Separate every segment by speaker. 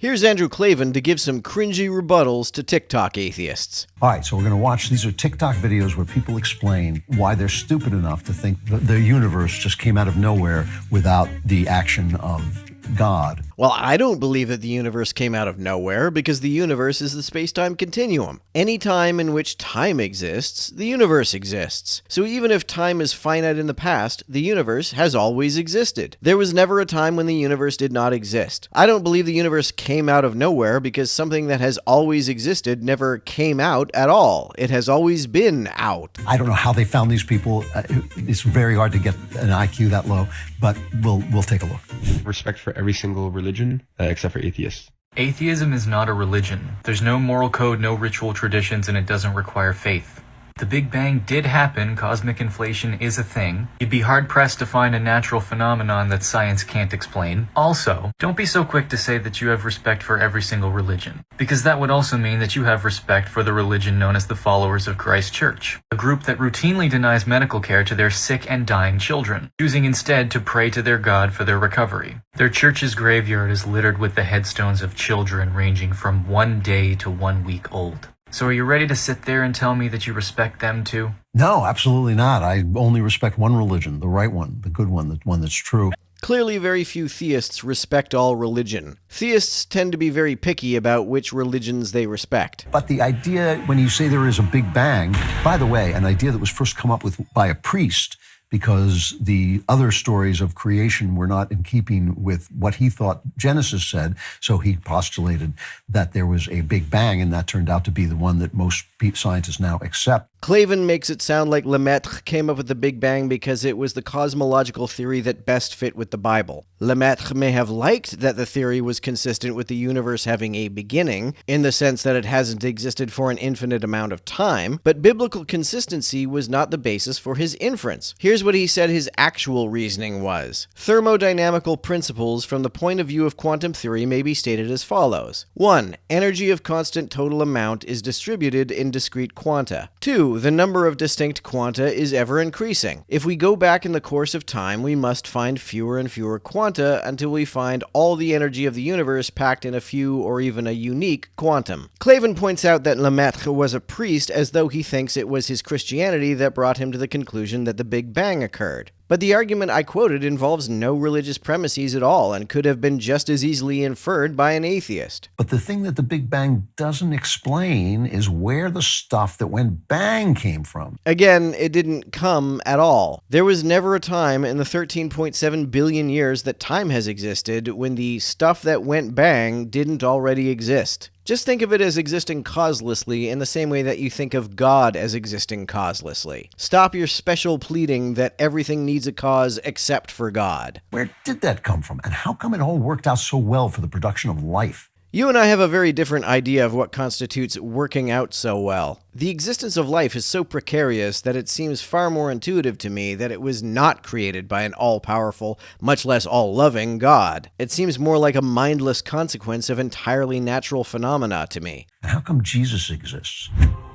Speaker 1: Here's Andrew Klavan to give some cringy rebuttals to TikTok atheists.
Speaker 2: All right, so we're going to watch, these are TikTok videos where people explain why they're stupid enough to think that the universe just came out of nowhere without the action of God.
Speaker 1: Well, I don't believe that the universe came out of nowhere because the universe is the space-time continuum. Any time in which time exists, the universe exists. So even if time is finite in the past, the universe has always existed. There was never a time when the universe did not exist. I don't believe the universe came out of nowhere because something that has always existed never came out at all. It has always been out.
Speaker 2: I don't know how they found these people. It's very hard to get an IQ that low, but we'll take a look.
Speaker 3: Respect for every single religion except for atheists.
Speaker 4: Atheism is not a religion. There's no moral code, no ritual traditions, and it doesn't require faith. The Big Bang did happen, cosmic inflation is a thing. You'd be hard-pressed to find a natural phenomenon that science can't explain. Also, don't be so quick to say that you have respect for every single religion, because that would also mean that you have respect for the religion known as the Followers of Christ Church, a group that routinely denies medical care to their sick and dying children, choosing instead to pray to their God for their recovery. Their church's graveyard is littered with the headstones of children ranging from 1 day to 1 week old. So are you ready to sit there and tell me that you respect them too?
Speaker 2: No, absolutely not. I only respect one religion, the right one, the good one, the one that's true.
Speaker 1: Clearly, very few theists respect all religion. Theists tend to be very picky about which religions they respect.
Speaker 2: But the idea, when you say there is a Big Bang, by the way, an idea that was first come up with by a priest, because the other stories of creation were not in keeping with what he thought Genesis said, so he postulated that there was a Big Bang, and that turned out to be the one that most scientists now accept.
Speaker 1: Klavan makes it sound like Lemaitre came up with the Big Bang because it was the cosmological theory that best fit with the Bible. Lemaitre may have liked that the theory was consistent with the universe having a beginning, in the sense that it hasn't existed for an infinite amount of time, but biblical consistency was not the basis for his inference. Here's what he said his actual reasoning was. Thermodynamical principles from the point of view of quantum theory may be stated as follows. 1. Energy of constant total amount is distributed in discrete quanta. 2. The number of distinct quanta is ever increasing. If we go back in the course of time, we must find fewer and fewer quanta until we find all the energy of the universe packed in a few or even a unique quantum. Klavan points out that Lemaitre was a priest as though he thinks it was his Christianity that brought him to the conclusion that the Big Bang occurred. But the argument I quoted involves no religious premises at all and could have been just as easily inferred by an atheist.
Speaker 2: But the thing that the Big Bang doesn't explain is where the stuff that went bang came from.
Speaker 1: Again, it didn't come at all. There was never a time in the 13.7 billion years that time has existed when the stuff that went bang didn't already exist. Just think of it as existing causelessly in the same way that you think of God as existing causelessly. Stop your special pleading that everything needs a cause except for God.
Speaker 2: Where did that come from? And how come it all worked out so well for the production of life?
Speaker 1: You and I have a very different idea of what constitutes working out so well. The existence of life is so precarious that it seems far more intuitive to me that it was not created by an all-powerful, much less all-loving God. It seems more like a mindless consequence of entirely natural phenomena to me.
Speaker 2: And how come Jesus exists?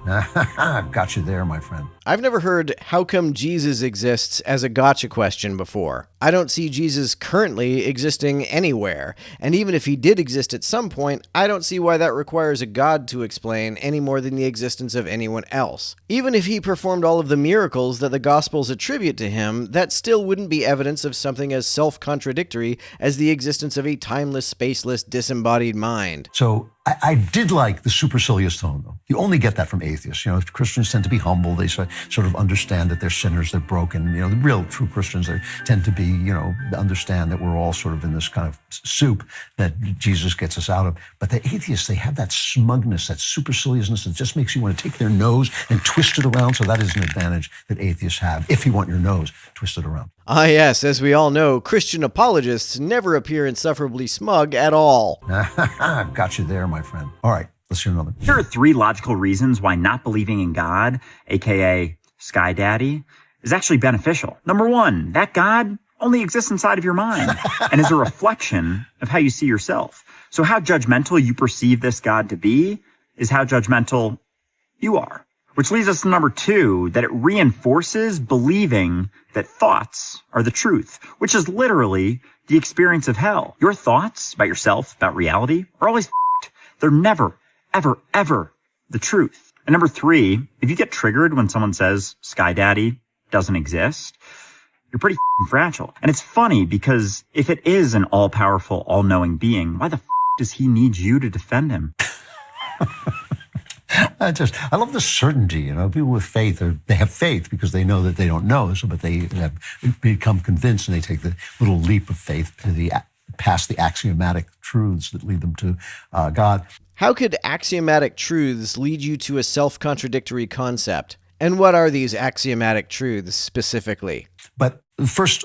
Speaker 2: I've got you there, my friend.
Speaker 1: I've never heard "how come Jesus exists" as a gotcha question before. I don't see Jesus currently existing anywhere, and even if he did exist at some point, I don't see why that requires a God to explain any more than the existence of anyone else. Even if he performed all of the miracles that the Gospels attribute to him, that still wouldn't be evidence of something as self-contradictory as the existence of a timeless, spaceless, disembodied mind.
Speaker 2: So I did like the supercilious tone, though. You only get that from atheists. You know, Christians tend to be humble. They sort of understand that they're sinners, they're broken. You know, the real, true Christians, they tend to be, you know, understand that we're all sort of in this kind of soup that Jesus gets us out of. But the atheists, they have that smugness, that superciliousness that just makes you want to take their nose and twist it around. So that is an advantage that atheists have, if you want your nose twisted around.
Speaker 1: Ah yes, as we all know, Christian apologists never appear insufferably smug at all.
Speaker 2: I've got you there, my friend. All right, let's hear another.
Speaker 5: Here are 3 logical reasons why not believing in God, aka Sky Daddy, is actually beneficial. Number 1, that God only exists inside of your mind and is a reflection of how you see yourself. So how judgmental you perceive this God to be is how judgmental you are. Which leads us to number 2, that it reinforces believing that thoughts are the truth, which is literally the experience of hell. Your thoughts about yourself, about reality, are always f***ed. They're never, ever, ever the truth. And number 3, if you get triggered when someone says Sky Daddy doesn't exist, you're pretty fragile. And it's funny because if it is an all-powerful, all-knowing being, why the does he need you to defend him?
Speaker 2: I love the certainty, people with faith, they have faith because they know that they don't know, but they have become convinced and they take the little leap of faith past the axiomatic truths that lead them to God.
Speaker 1: How could axiomatic truths lead you to a self-contradictory concept? And what are these axiomatic truths specifically?
Speaker 2: But the first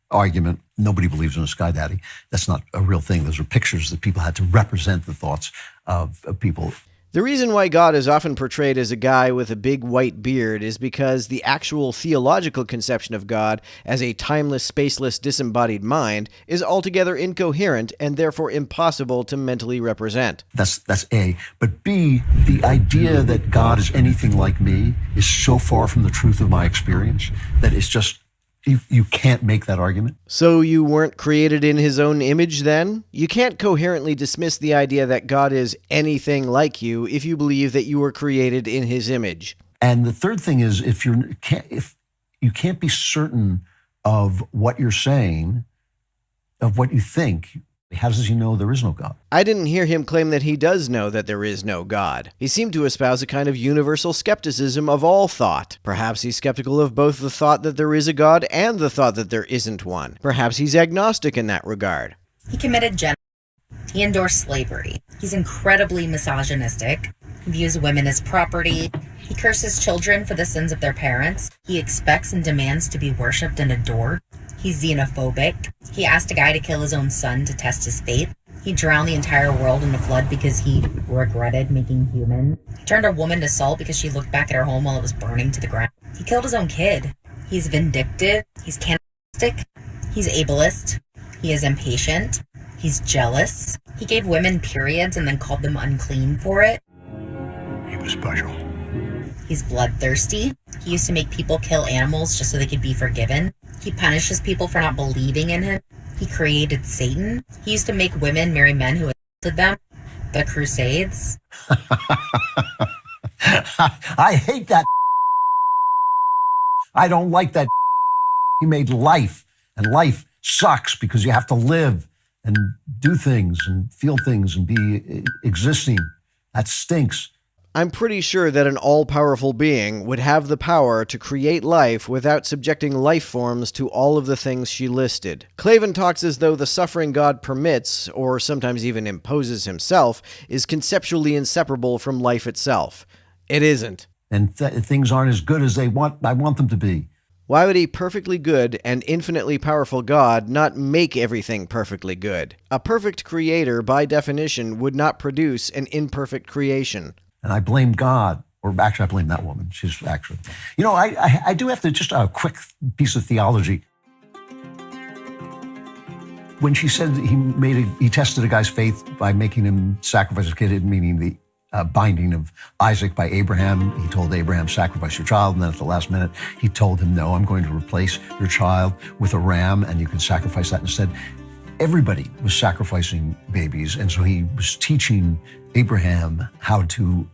Speaker 2: argument, nobody believes in a sky daddy. That's not a real thing. Those are pictures that people had to represent the thoughts of people.
Speaker 1: The reason why God is often portrayed as a guy with a big white beard is because the actual theological conception of God as a timeless, spaceless, disembodied mind is altogether incoherent and therefore impossible to mentally represent.
Speaker 2: That's A. But B, the idea that God is anything like me is so far from the truth of my experience that it's just, you can't make that argument.
Speaker 1: So you weren't created in his own image then? You can't coherently dismiss the idea that God is anything like you if you believe that you were created in his image.
Speaker 2: And the third thing is, if you can't be certain of what you're saying, of what you think, how does he know there is no God?
Speaker 1: I didn't hear him claim that he does know that there is no God. He seemed to espouse a kind of universal skepticism of all thought. Perhaps he's skeptical of both the thought that there is a God and the thought that there isn't one. Perhaps he's agnostic in that regard.
Speaker 6: He committed genocide. He endorsed slavery. He's incredibly misogynistic. He views women as property. He curses children for the sins of their parents. He expects and demands to be worshipped and adored. He's xenophobic. He asked a guy to kill his own son to test his faith. He drowned the entire world in a flood because he regretted making humans. He turned a woman to salt because she looked back at her home while it was burning to the ground. He killed his own kid. He's vindictive. He's cannibalistic. He's ableist. He is impatient. He's jealous. He gave women periods and then called them unclean for it.
Speaker 2: He was special.
Speaker 6: He's bloodthirsty. He used to make people kill animals just so they could be forgiven. He punishes people for not believing in him. He created Satan. He used to make women marry men who assaulted them. The Crusades.
Speaker 2: I hate that. I don't like that. He made life, and life sucks because you have to live and do things and feel things and be existing. That stinks.
Speaker 1: I'm pretty sure that an all-powerful being would have the power to create life without subjecting life forms to all of the things she listed. Klavan talks as though the suffering God permits, or sometimes even imposes himself, is conceptually inseparable from life itself. It isn't.
Speaker 2: And things aren't as good as I want them to be.
Speaker 1: Why would a perfectly good and infinitely powerful God not make everything perfectly good? A perfect creator, by definition, would not produce an imperfect creation.
Speaker 2: And I blame God, or actually I blame that woman. She's actually, I do have to, just a quick piece of theology. When she said that he tested a guy's faith by making him sacrifice his kid, meaning the binding of Isaac by Abraham. He told Abraham, sacrifice your child. And then at the last minute, he told him, no, I'm going to replace your child with a ram and you can sacrifice that instead. Everybody was sacrificing babies. And so he was teaching Abraham how to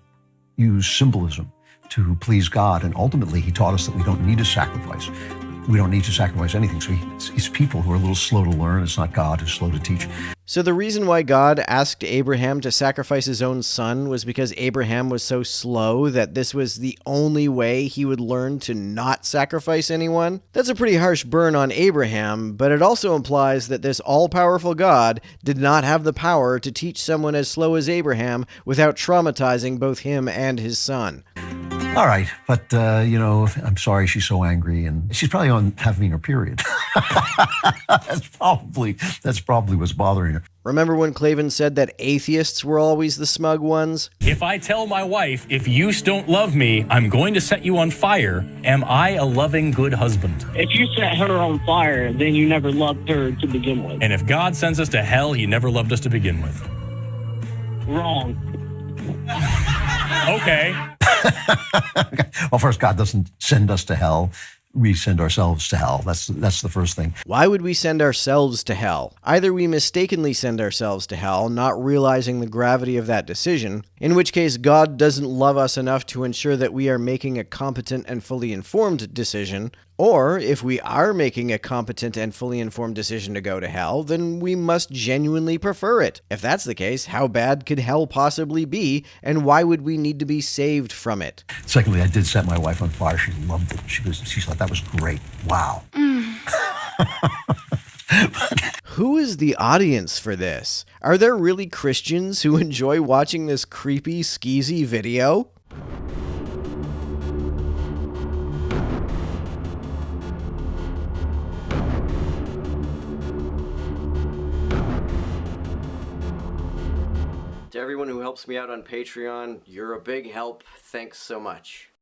Speaker 2: use symbolism to please God. And ultimately, he taught us that we don't need to sacrifice. We don't need to sacrifice anything. So it's people who are a little slow to learn. It's not God who's slow to teach.
Speaker 1: So the reason why God asked Abraham to sacrifice his own son was because Abraham was so slow that this was the only way he would learn to not sacrifice anyone? That's a pretty harsh burn on Abraham, but it also implies that this all-powerful God did not have the power to teach someone as slow as Abraham without traumatizing both him and his son.
Speaker 2: All right, but, I'm sorry she's so angry, and she's probably on having her period. That's probably what's bothering her.
Speaker 1: Remember when Klavan said that atheists were always the smug ones?
Speaker 7: If I tell my wife, if you don't love me, I'm going to set you on fire, am I a loving, good husband?
Speaker 8: If you set her on fire, then you never loved her to begin with.
Speaker 7: And if God sends us to hell, he never loved us to begin with.
Speaker 8: Wrong.
Speaker 7: Okay.
Speaker 2: Well, first, God doesn't send us to hell. We send ourselves to hell. That's the first thing.
Speaker 1: Why would we send ourselves to hell? Either we mistakenly send ourselves to hell, not realizing the gravity of that decision, in which case God doesn't love us enough to ensure that we are making a competent and fully informed decision, or if we are making a competent and fully informed decision to go to hell, then we must genuinely prefer it. If that's the case, how bad could hell possibly be, and why would we need to be saved from it?
Speaker 2: Secondly, I did set my wife on fire. She loved it. She thought that was great. Wow.
Speaker 1: Who is the audience for this? Are there really Christians who enjoy watching this creepy, skeezy video? To everyone who helps me out on Patreon, you're a big help. Thanks so much.